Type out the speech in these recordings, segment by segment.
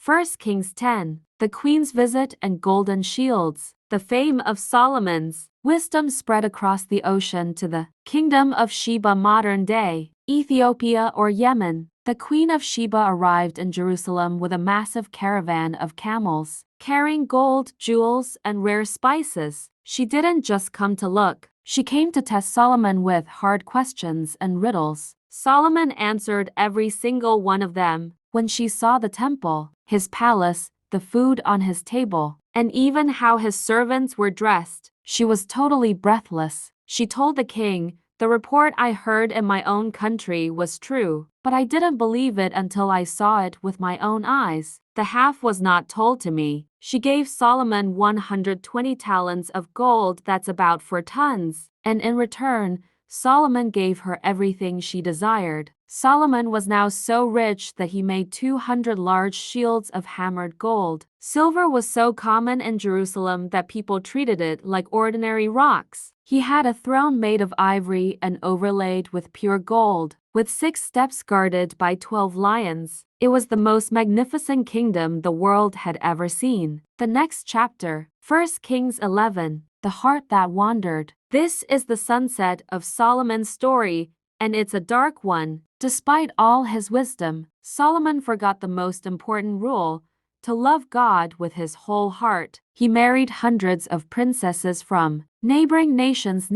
1 Kings 10. The Queen's Visit and Golden Shields. The fame of Solomon's wisdom spread across the ocean to the Kingdom of Sheba, modern day Ethiopia or Yemen. The Queen of Sheba arrived in Jerusalem with a massive caravan of camels, carrying gold, jewels, and rare spices. She didn't just come to look. She came to test Solomon with hard questions and riddles. Solomon answered every single one of them. When she saw the temple, his palace, the food on his table, and even how his servants were dressed, she was totally breathless. She told the king, "The report I heard in my own country was true, but I didn't believe it until I saw it with my own eyes. The half was not told to me." She gave Solomon 120 talents of gold, that's about 4 tons, and in return, Solomon gave her everything she desired. Solomon was now so rich that he made 200 large shields of hammered gold. Silver was so common in Jerusalem that people treated it like ordinary rocks. He had a throne made of ivory and overlaid with pure gold, with 6 steps guarded by 12 lions. It was the most magnificent kingdom the world had ever seen. The next chapter, 1 Kings 11. The Heart That Wandered. This is the sunset of Solomon's story, and it's a dark one. Despite all his wisdom, Solomon forgot the most important rule: to love God with his whole heart. He married hundreds of princesses from neighboring nations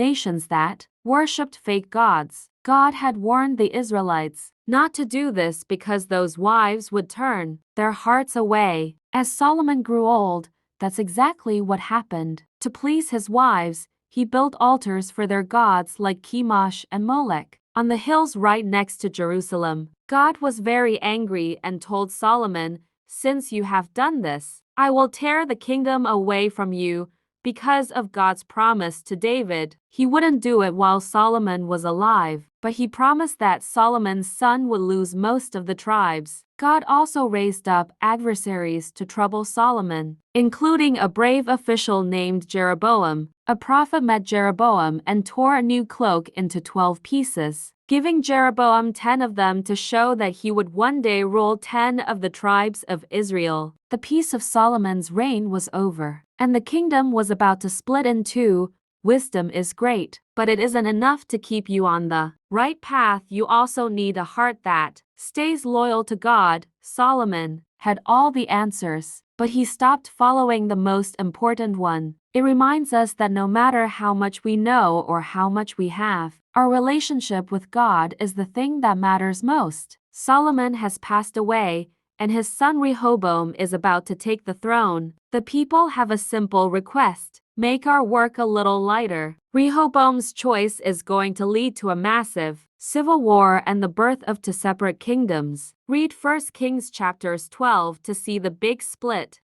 that worshipped fake gods. God had warned the Israelites not to do this because those wives would turn their hearts away. As Solomon grew old, that's exactly what happened. To please his wives, he built altars for their gods like Chemosh and Molech on the hills right next to Jerusalem. God was very angry and told Solomon, "Since you have done this, I will tear the kingdom away from you." Because of God's promise to David, he wouldn't do it while Solomon was alive, but he promised that Solomon's son would lose most of the tribes. God also raised up adversaries to trouble Solomon, including a brave official named Jeroboam. A prophet met Jeroboam and tore a new cloak into 12 pieces, giving Jeroboam 10 of them to show that he would one day rule 10 of the tribes of Israel. The peace of Solomon's reign was over, and the kingdom was about to split in two. Wisdom is great, but it isn't enough to keep you on the right path. You also need a heart that stays loyal to God. Solomon had all the answers, but he stopped following the most important one. It reminds us that no matter how much we know or how much we have, our relationship with God is the thing that matters most. Solomon has passed away, and his son Rehoboam is about to take the throne. The people have a simple request: make our work a little lighter. Rehoboam's choice is going to lead to a massive civil war and the birth of two separate kingdoms. Read 1 Kings chapters 12 to see the big split.